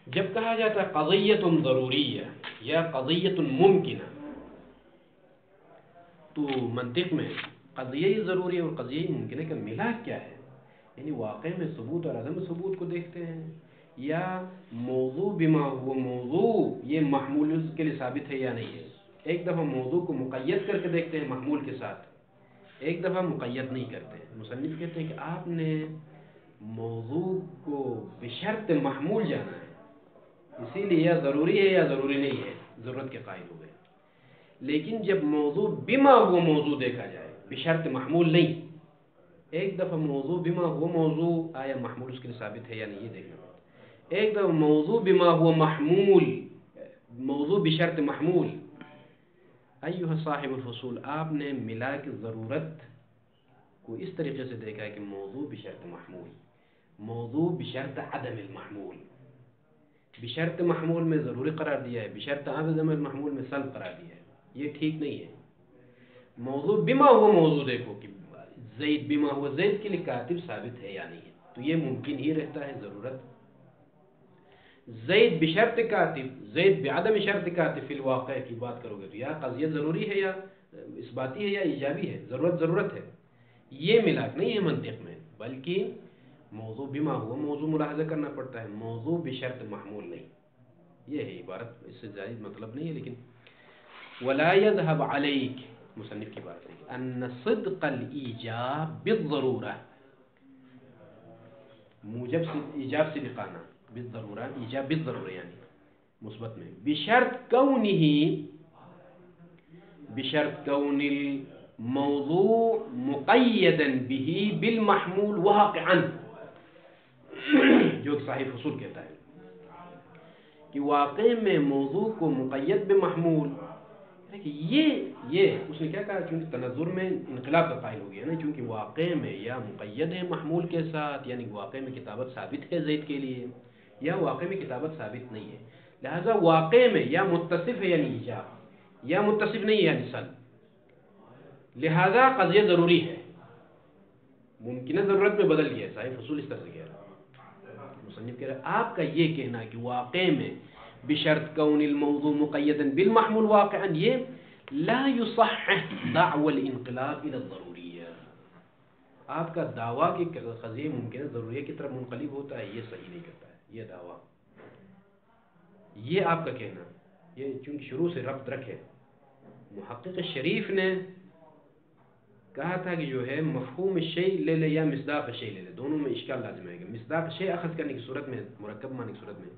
جب کہا جاتا ہے قضیۃ ضروریہ یا قضیۃ ممکنہ، تو منطق میں قضیہ ضروری اور قضیہ ممکنہ کا ملاک کیا ہے؟ یعنی واقع میں ثبوت اور عدم ثبوت کو دیکھتے ہیں، یا موضوع بما ہوا موضوع یہ محمول کے لیے ثابت ہے یا نہیں ہے۔ ایک دفعہ موضوع کو مقید کر کے دیکھتے ہیں محمول کے ساتھ، ایک دفعہ مقید نہیں کرتے۔ مصنف کہتے ہیں کہ آپ نے موضوع کو بشرط محمول جانا ہے، اسی لیے یا ضروری ہے یا ضروری نہیں ہے، ضرورت کے قائل ہو گئے۔ لیکن جب موضوع بما ہوا موضوع دیکھا جائے بشرط محمول نہیں، ایک دفعہ موضوع بما ہوا موضوع آیا محمول اس کے لیے ثابت ہے یا نہیں یہ دیکھنا پڑتا۔ ایک دفعہ موضوع بما ہوا محمول، موضوع بشرط محمول۔ ایھا صاحب الفصول، آپ نے ملا کی ضرورت کو اس طریقے سے دیکھا ہے کہ موضوع بشرط محمول، موضوع بشرط عدم المحمول، بشرط محمول میں ضروری قرار دیا ہے، بشرط عدم المحمول میں سلب قرار دیا ہے، یہ ٹھیک نہیں ہے۔ موضوع بما ہوا موضوع دیکھو کہ زید بما ہوا زید کے لیے کاتب ثابت ہے یا نہیں ہے، تو یہ ممکن ہی رہتا ہے ضرورت۔ زید بشرط کاتب، زید بعدم شرط کاتب، فی الواقع کی بات کرو گے تو یا قضیہ ضروری ہے یا اثباتی ہے یا ایجابی ہے، ضرورت ہے۔ یہ ملاک نہیں ہے منطق میں، بلکہ موضوع بما ہوا موضوع ملاحظہ کرنا پڑتا ہے، موضوع بشرط محمول نہیں۔ یہ ہے عبارت، اس سے زائد مطلب نہیں ہے، لیکن ولا يذهب عليك، مصنف کی بات ہے ان صدق الایجاب بالضرورہ، موجب سے ایجاب صدقانہ، بالضرورہ ایجاب بالضرورہ یعنی مثبت میں، بشرط کون الموضوع مقیدا به بالمحمول واقعا، جو صاحب فصول کہتا ہے کہ واقع میں موضوع کو مقید بمحمول، یہ اس نے کیا کہا، چونکہ تنظر میں انقلاب کا قائل ہو گیا نا، چونکہ واقع میں یا مقید ہے محمول کے ساتھ، یعنی واقع میں کتابت ثابت ہے زید کے لیے، یا واقع میں کتابت ثابت نہیں ہے، لہذا واقع میں یا متصف ہے یعنی ایجاب، یا متصف نہیں ہے یعنی سلب، لہذا قضیہ ضروری ہے، ممکنہ ضرورت میں بدل گیا۔ صاحب فصول اس طرح سے کہہ رہا، مصنف کہہ رہا آپ کا یہ کہنا کہ واقع میں بشرط کون الموضوع مقیدا بالمحمول واقعا، یہ لا يصحح دعوى الانقلاب الى الضروریہ، آپ کا دعویٰ کہ قضیہ ممکنہ ضروریہ کی طرف منقلب ہوتا ہے یہ صحیح نہیں کرتا ہے، یہ دعویٰ، یہ آپ کا کہنا، یہ چونکہ شروع سے ربط رکھے۔ محقق شریف نے کہا تھا کہ جو ہے مفہوم الشیء لے لے یا مصداق الشیء لے لے، دونوں میں اشکال لازم آئے گا۔ مصداق الشیء اخذ کرنے کی صورت میں، مرکب معنی کی صورت میں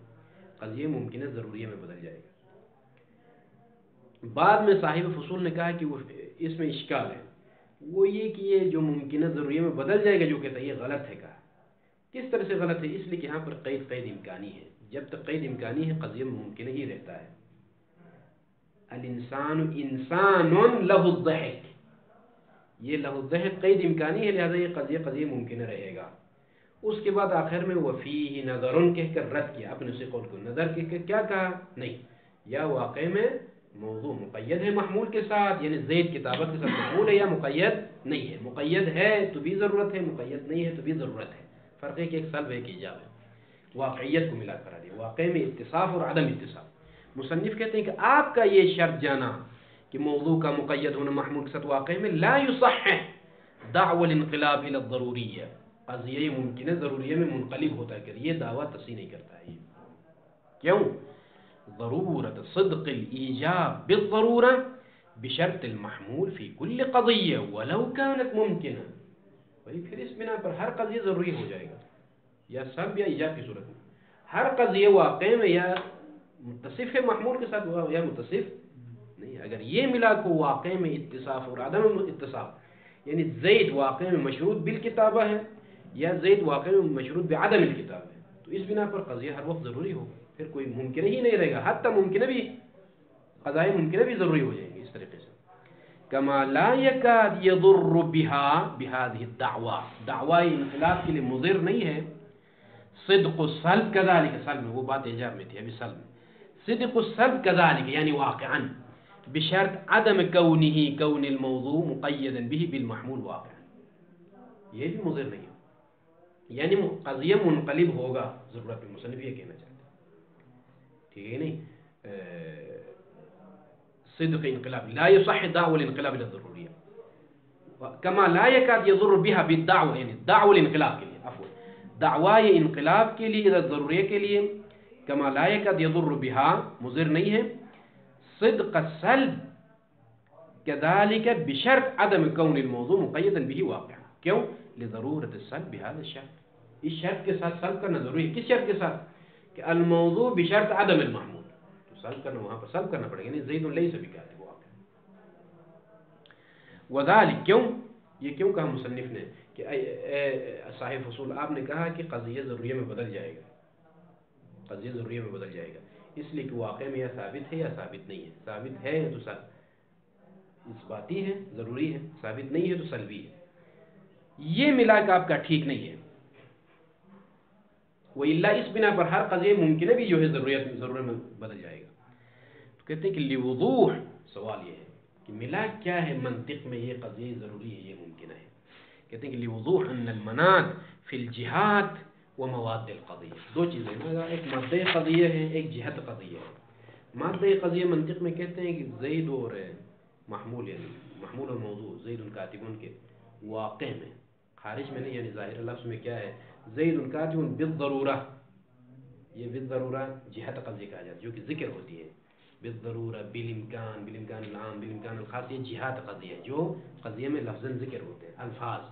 قضیہ ممکنہ ضروریہ میں بدل جائے گا۔ بعد میں صاحب فصول نے کہا کہ وہ اس میں اشکال ہے، وہ یہ کہ یہ جو ممکنہ ضروریہ میں بدل جائے گا جو کہتا ہے یہ غلط ہے۔ کہا کس طرح سے غلط ہے؟ اس لیے کہ یہاں پر قید امکانی ہے، جب تک قید امکانی ہے قضیہ ممکنہ ہی رہتا ہے۔ الانسان انسان لہ الضحک، یہ لہ الضحک قید امکانی ہے، لہذا یہ قضیہ ممکنہ رہے گا۔ اس کے بعد آخر میں وفیہ نظر کہہ کر رد کیا اپنے اسی قول کو، نظر کہہ کر کیا کہا؟ نہیں، یا واقع میں موضوع مقید ہے محمول کے ساتھ، یعنی زید کتابت کے ساتھ محمول ہے، یا مقید نہیں ہے، مقید ہے تو بھی ضرورت ہے، مقید نہیں ہے تو بھی ضرورت ہے، فرق ہے کہ ایک سلب ہے ایک ایجاب ہے۔ واقعیت کو ملا کرا دیا، واقع میں اتصاف اور عدم اتصاف۔ مصنف کہتے ہیں کہ آپ کا یہ شرط جانا کہ موضوع کا مقید ہونا محمول کے ساتھ واقع میں لا يصحح دعوى الانقلاب الى الضروریہ، قضیہ ممکنہ ضروریہ میں منقلب ہوتا ہے، یہ دعویٰ تصحیح نہیں کرتا ہے۔ کیوں؟ ضرورت صدق الایجاب بالضرورہ بشرط المحمول فی کل قضیہ ولو كانت ممکنہ، وہی پھر اس بنا پر ہر قضیہ ضروری ہو جائے گا، یا سلب یا ایجاب کی صورت میں ہر قضیہ واقع میں یا متصف ہے محمول کے ساتھ یا متصف نہیں۔ اگر یہ ملا کو واقع میں اتصاف اور عدم اتصاف، یعنی زید واقع میں مشروط بالکتابہ ہے یا زید واقع میں مشروط بعدم الکتاب ہے، تو اس بنا پر قضیہ ہر وقت ضروری ہوگا، پھر کوئی ممکنہ ہی نہیں رہے گا، حتی ممکنہ بھی قضائے ممکنہ بھی ضروری ہو جائیں گے اس طریقے سے۔ کما لا یکاد یضر بها بهذه الدعوی، دعوی انقلاب کے لیے مضر نہیں ہے۔ صدق السلب كذلك، سلب میں وہ بات ایجاب میں تھی، ابھی سلب میں صدق السلب كذلك یعنی واقعا بشرط عدم كون الموضوع مقیدا به بالمحمول واقعا، یہ بھی مضر نہیں ہے، یعنی قضیہ منقلب ہوگا ضرورت میں، مصنف یہ کہنا چاہتے ہیں۔ ٹھیک ہے نہیں. صدق انقلاب لا يصح دعوة الانقلاب الى الضرورية كما لا يكاد يضر بها بالدعوة يعني دعوة الانقلاب کے لیے عفوا دعوائے انقلاب کے لیے اذا ضروریہ کے لیے كما لا يكاد يضر بها مضر نہیں ہے. صدق السلب كذلك بشرط عدم كون الموضوع مقيدا به واقعا. کیوں؟ لضرورة السلب بهذا الشرط. اس شرط کے ساتھ سلب کرنا ضروری ہے. کس شرط کے ساتھ؟ کہ الموضوع بشرط عدم المحمول. تو سلب کرنا وہاں پر سلب کرنا پڑے گا. یعنی زید ليس بكاتب واقع. وذلك کیوں؟ یہ کیوں کہا مصنف نے کہ صاحب فصول آپ نے کہا کہ قضیہ ضروریہ میں بدل جائے گا. قضیہ ضروریہ میں بدل جائے گا اس لیے کہ واقع میں یا ثابت ہے یا ثابت نہیں ہے. ثابت ہے تو اثباتی ہے ضروری ہے، ثابت نہیں ہے تو سلبی ہے. یہ ملا کہ آپ کا ٹھیک نہیں ہے. وَإِلَّا اس بنا پر ہر قضیہ ممکنہ بھی جو ہے ضرورت میں بدل جائے گا. تو کہتے ہیں کہ لِوُضُوحِ سوال یہ ہے کہ ملا کیا ہے منطق میں یہ قضیہ ضروری ہے یہ ممکنہ ہے. کہتے ہیں کہ لِوُضُوحِ أَنَّ الْمَنَاطِ فِي الْجِهَاتِ وَمَوَادِّ الْقَضِيَّةِ. دو چیزیں نا، ایک مادہ قضیہ ہے ایک جہت قضیہ ہے. مادہ قضیہ منطق میں کہتے ہیں کہ زید اور محمول یعنی محمول اور موضوع زید الکاتبون کے واقع میں خارج میں نہیں، یعنی ظاہر لفظ میں کیا ہے زید الکاتب بالضرورہ. یہ بالضرورہ جہت قضیہ کہا جاتا ہے جو کہ ذکر ہوتی ہے. بالضرورہ بالامکان بالامکان العام بالامکان الخاص، یہ جہات قضیہ ہے جو قضیہ میں لفظاً ذکر ہوتے ہیں الفاظ.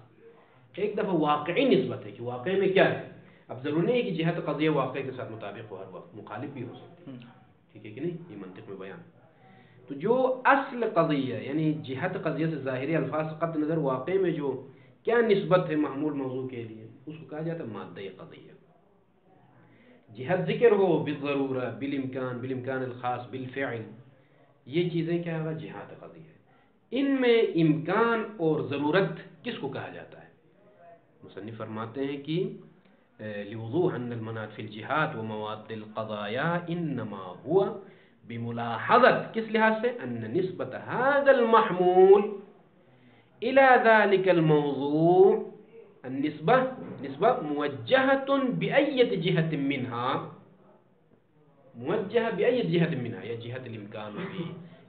ایک دفعہ واقعی نسبت ہے کہ واقع میں کیا ہے. اب ضرور نہیں ہے کہ جہت قضیہ واقع کے ساتھ مطابق ہو، ہر وقت مخالف بھی ہو سکتی ہے. ٹھیک ہے کہ نہیں، یہ منطق میں بیان. تو جو اصل قضیہ یعنی جہت قضیہ سے ظاہری الفاظ قطع نظر واقع میں جو کیا نسبت ہے محمول موضوع کے لیے اس کو کہا جاتا ہے مادہ قضیہ. جہت ذکر ہو بالضرورہ بالامکان بالامکان الخاص بالفعل، یہ چیزیں کیا ہوگا جہات قضیہ. ان میں امکان اور ضرورت کس کو کہا جاتا ہے؟ مصنف فرماتے ہیں کہ لوضوح ان المناط فی الجہات و مواد القضایا انما ہوا بملاحظت کس لحاظ سے ان نسبت هذا المحمول الى ذلك الموضوع نسبة موجهة بأية جهة منها، موجهة بأية جهة منها، يا جهة الإمكان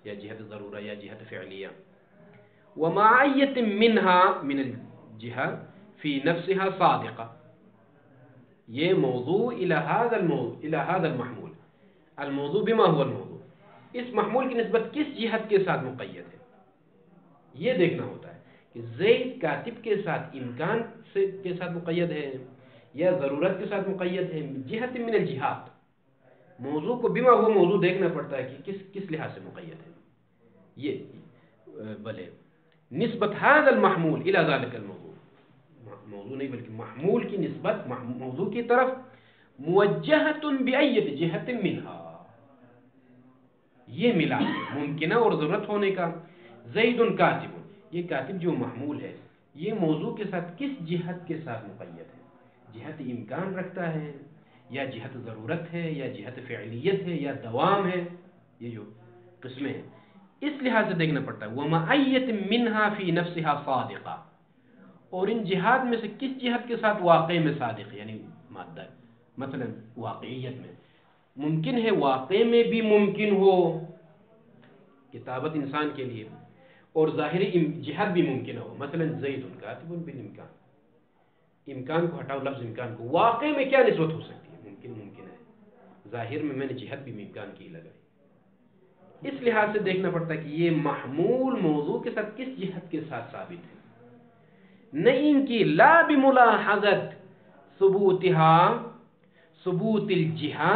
يا جهة الضرورة يا جهة فعلية، ومع أية منها من الجهة في نفسها صادقة. یہ موضوع إلى هذا المحمول. الموضوع بما هو الموضوع، اس محمول کی نسبت کس جہت کے ساتھ مقید ہے یہ دیکھنا ہوتا ہے کہ زید کاتب کے ساتھ امکان کے ساتھ مقید ہے یا ضرورت کے ساتھ مقید ہے. جہت من الجہات، موضوع کو بما ہوا موضوع دیکھنا پڑتا ہے کہ کس لحاظ سے مقید ہے. یہ بلے نسبت هذا المحمول الى ذلك الموضوع، موضوع نہیں بلکہ محمول کی نسبت موضوع کی طرف موجہۃ بأیۃ جہۃ منها، یہ ملا ممکنہ اور ضرورت ہونے کا. زید کاتب، یہ کاتب جو محمول ہے یہ موضوع کے ساتھ کس جہت کے ساتھ مقید ہے؟ جہت امکان رکھتا ہے یا جہت ضرورت ہے یا جہت فعلیت ہے یا دوام ہے. یہ جو قسمیں ہیں اس لحاظ سے دیکھنا پڑتا ہے. وَمَعَيَّةٍ مِّنْهَا فِي نَفْسِهَا صَادِقَةً، اور ان جہات میں سے کس جہت کے ساتھ واقع میں صادق یعنی مادہ. مثلا واقعیت میں ممکن ہے واقع میں بھی ممکن ہو کتابت انسان کے لیے اور ظاہری جہت بھی ممکن ہو. مثلا زید کاتب بالامکان، امکان کو ہٹاؤ لفظ امکان کو، واقع میں کیا نسبت ہو سکتی ہے؟ ممکن ہے. ظاہر میں نے جہت بھی امکان کی لگائی. اس لحاظ سے دیکھنا پڑتا ہے کہ یہ محمول موضوع کے ساتھ کس جہت کے ساتھ ثابت ہے. نہیں کہ لا بملاحظت ثبوتها ثبوت الجہہ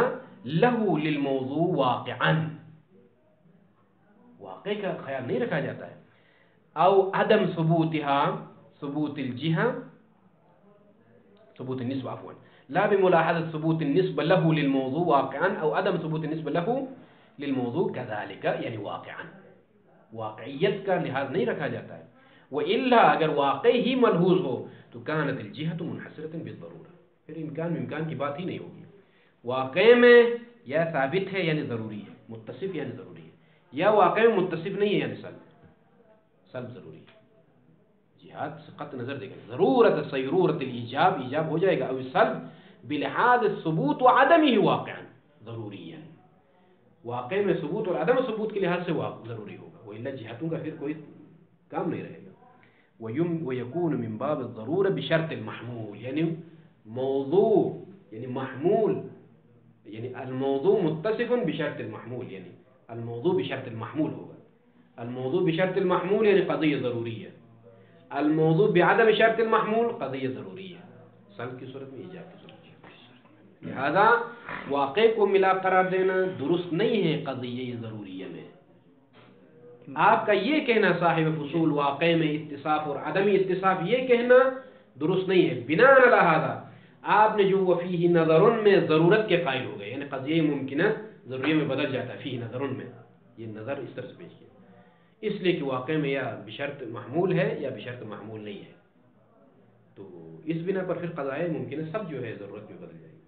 لہو للموضوع واقعا، واقع کا خیال نہیں رکھا جاتا ہے. او عدم ثبوتها ثبوت الجہہ ثبوت النسبة عفوا لا بملاحظة ثبوت النسبة له للموضوع واقعا او عدم ثبوت النسبة له للموضوع كذلك یعنی واقعا، واقعیت کا لحاظ نہیں رکھا جاتا ہے. وإلا اگر واقع ہی ملحوظ ہو تو كانت الجهة منحصرة بالضرورة، پھر امکان کی بات ہی نہیں ہوگی. واقع میں یا ثابت ہے یعنی ضروری ہے، متصف یعنی ضروری ہے، یا واقع میں متصف نہیں ہے یعنی سلب ضروری ہے. جہاد سے قطع نظر دیکھیں ضرورت صیرورت الایجاب ایجاب ہو جائے گا، او سلب بلحاظ الثبوت وعدمه واقعا ضروری ہے. واقع میں ثبوت اور عدم ثبوت کے لحاظ سے وہ ضروری ہوگا، وإلا جہتوں کا پھر کوئی کام نہیں رہے گا۔ ويكون من باب الضرورة بشرط المحمول، یعنی موضوع یعنی محمول یعنی الموضوع متصف بشرط المحمول، یعنی الموضوع بشرط المحمول ہوگا۔ الموضوع بشرط المحمول یعنی قضیہ ضروری ہے، الموضوع بعدم شرط المحمول قضیہ ضروری ہے، سلب کی صورت میں ایجاب کی صورت میں۔ لہذا واقع کو ملا قرار دینا درست نہیں ہے قضیہ ضروریہ میں۔ آپ کا یہ کہنا صاحب فصول واقع میں اتصاف اور عدمی اتصاف یہ کہنا درست نہیں ہے۔ بنا علی ھذا آپ نے جو وفیہ نظر میں ضرورت کے قائل ہو گئے، یعنی قضیہ ممکنہ ضروریہ میں بدل جاتا ہے، فیہ نظر میں یہ نظر اس طرح سے پیش کیا، اس لیے کہ واقع میں یا بشرط محمول ہے یا بشرط محمول نہیں ہے، تو اس بنا پر پھر قضاء ممکنہ سب جو ہے ضرورت میں بدل جائے گی۔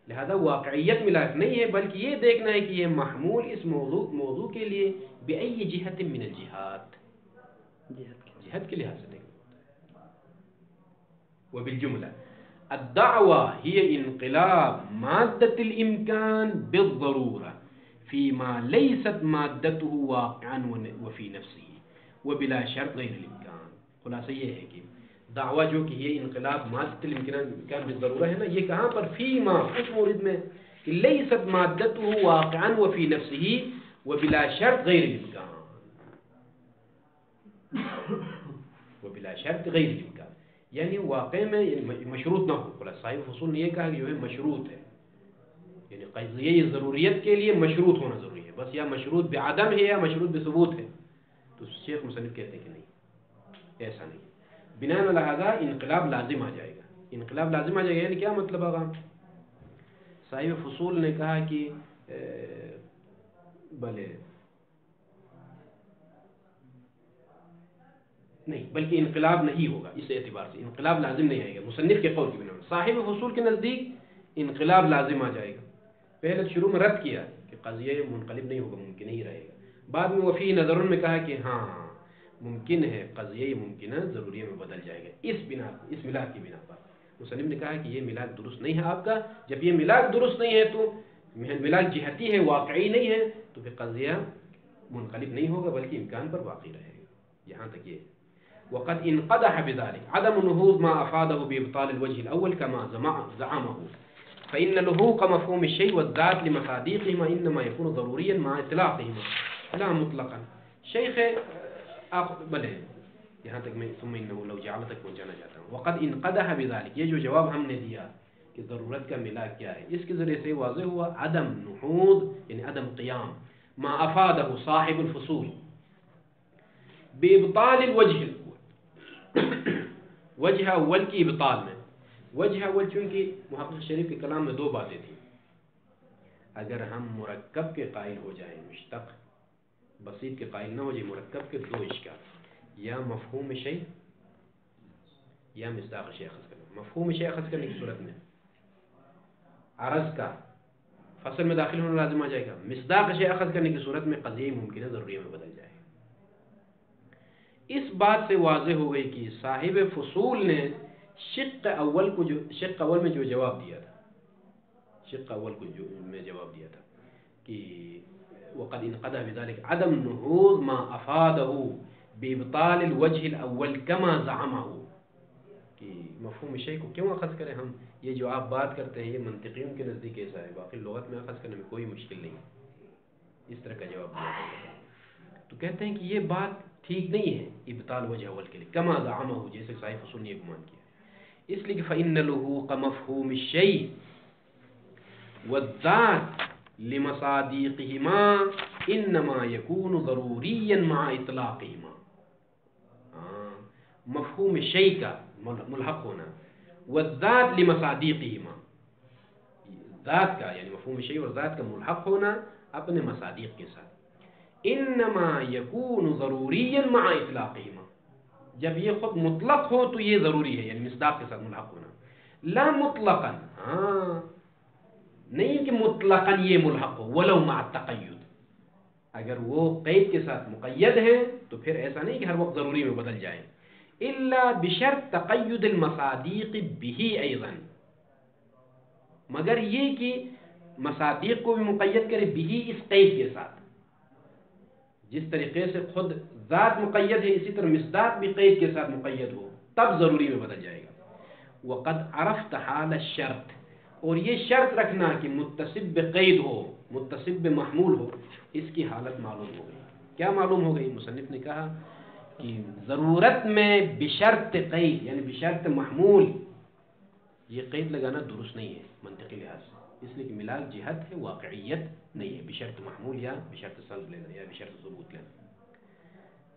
لہذا واقعیت ملاک نہیں ہے، بلکہ یہ دیکھنا ہے کہ یہ محمول اس موضوع کے لیے بأي جہت من الجہات، جہت کے لحاظ سے دیکھنا ہوتا ہے۔ وبالجملہ الدعوة هي انقلاب مادة الإمكان بالضرورة فيما ليست مادته واقعا وفي نفسه وبلا شرط غير الإمكان۔ خلاصہ یہ ہے کہ دعویٰ جو کہ یہ انقلاب مادة الإمكان بالضرورة ہے نا، یہ کہاں پر فیما اس مورد میں کہ لیست مادته واقعا وفي نفسه وبلا شرط غیر الامکان، وبلا شرط غیر الامکان یعنی واقع میں مشروط نہ ہو۔ خلاص صاحب فصول نے یہ کہا کہ جو ہے مشروط ہے، یعنی قضیہ ضروریت کے لیے مشروط ہونا ضروری ہے، بس یا مشروط بعدم ہے یا مشروط بثبوت ہے، تو شیخ مصنف کہتے ہیں کہ نہیں، ایسا نہیں۔ بنا لہذا انقلاب لازم آ جائے گا، انقلاب لازم آ جائے گا یعنی کیا مطلب آگا؟ صاحب فصول نے کہا کہ بھلے نہیں، بلکہ انقلاب نہیں ہوگا، اس اعتبار سے انقلاب لازم نہیں آئے گا مصنف کے قول کی بنا پر۔ صاحب فصول کے نزدیک انقلاب لازم آ جائے گا، پہلے شروع میں رد کیا کہ قضیہ منقلب نہیں ہوگا، ممکن نہیں رہے گا، بعد میں وفی نظر میں کہا کہ ہاں ممکن ہے قضیہ ممکنہ ضروریہ میں بدل جائے گا، اس بنا اس ملاک کی بنا پر۔ مصنف نے کہا کہ یہ ملاک درست نہیں ہے آپ کا، جب یہ ملاک درست نہیں ہے تو ملاک جہتی ہے، واقعی نہیں ہے، تو پھر قضیہ منقلب نہیں ہوگا بلکہ امکان پر باقی رہے گا۔ یہاں تک یہ وقد انقدح بذلك عدم نهوض ما افاده بابطال الوجه الاول كما زعمه فان لهوق مفهوم الشيء والذات لمصادقهما انما يكون ضروريا مع اطلاقهما لا مطلقا۔ شیخ بلے یہاں تک میں ثم انه لو جعل تک پہنچانا چاہتا ہوں۔ وقد انقدح بذلك یہ جو جواب ہم نے دیا کہ ضرورت کا ملاک کیا ہے، اس کے ذریعے سے واضح ہوا عدم نہوض یعنی عدم قیام ما افادہ صاحب الفصول بابطال الوجہ الاول، وجہ اول کی ابطال میں۔ وجہ اول چونکہ محقق شریف کے کلام میں دو باتیں تھیں، اگر ہم مرکب کے قائل ہو جائیں، مشتق بسیط کے قائل نہ ہو جائے، مرکب کے دو اشکال، یا مفہوم شیء یا مصداق شیء اخذ کرنا۔ مفہوم شیء اخذ کرنے کی صورت میں عرض کا فصل میں داخل ہونا لازم آ جائے گا، مصداق شیء اخذ کرنے کی صورت میں قضیہ ممکنہ ضروریہ میں بدل جائے گا۔ اس بات سے واضح ہو گئی کہ صاحب فصول نے شق اول میں جو جواب دیا تھا، شق اول کو جو میں جواب دیا تھا کہ وقد انقدح بذلك عدم نهوض ما افاده بابطال الوجه الاول كما زعمه، کہ مفہوم شیء کو کیوں اخذ کریں ہم، یہ جو آپ بات کرتے ہیں یہ منطقیوں کے نزدیک ایسا ہے، باقی لغت میں اخذ کرنے میں کوئی مشکل نہیں، اس طرح کا جواب دیا۔ تو کہتے ہیں کہ یہ بات ٹھیک نہیں ہے ابطال وجہ اول کے لیے، کما زعمہ جیسے صاحب فصول نے گمان کیا، اس لیے کہ فإن لحوق مفہوم الشیء والذات لمصادقهما انما يكون ضروريا مع اطلاقهما۔ مفہوم شیء کا ملحق ہونا، والذات لمصادقهما، ذات کا یعنی مفہوم شیء اور ذات کا ملحق ہونا اپنے مصادیق کے ساتھ، انما یکون ضروریا مع اطلاقهما، جب یہ خود مطلق ہو تو یہ ضروری ہے، یعنی مصداق کے ساتھ ملحق ہونا، لا مطلقا نہیں کہ مطلقا یہ ملحق ہو، ولو مع التقید، اگر وہ قید کے ساتھ مقید ہے تو پھر ایسا نہیں کہ ہر وقت ضروری میں بدل جائے، الا بشرط تقید المصادیق به ایضا، مگر یہ کہ مصادیق کو بھی مقید کرے بھی اس قید کے ساتھ. جس طریقے سے خود ذات مقید ہے اسی طرح مصداق بھی قید کے ساتھ مقید ہو تب ضروری میں بدل جائے گا. وقد عرفت حال الشرط، اور یہ شرط رکھنا کہ متصف بقید ہو، متصف بمحمول ہو، اس کی حالت معلوم ہو گئی. کیا معلوم ہو گئی؟ مصنف نے کہا کہ ضرورت میں بشرط قید یعنی بشرط محمول، یہ قید لگانا درست نہیں ہے منطقی لحاظ سے، اس لیے کہ ملاک جہت ہے، واقعیت نہیں ہے. بشرط محمول یا بشرط سلب لینا یا بشرط ثبوت لینا.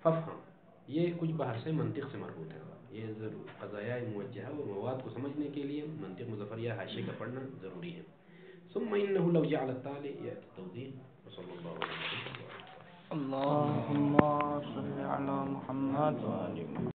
ففہم، یہ کچھ بحث منطق سے مربوط ہے. یہ ضرور قضایا موجہہ اور مواد کو سمجھنے کے لیے منطق مظفریہ حاشیے کا پڑھنا ضروری ہے. ثم انه لو جعل التالي ياتي التوضيح وصلى الله عليه وسلم. اللهم صل على محمد وآل محمد.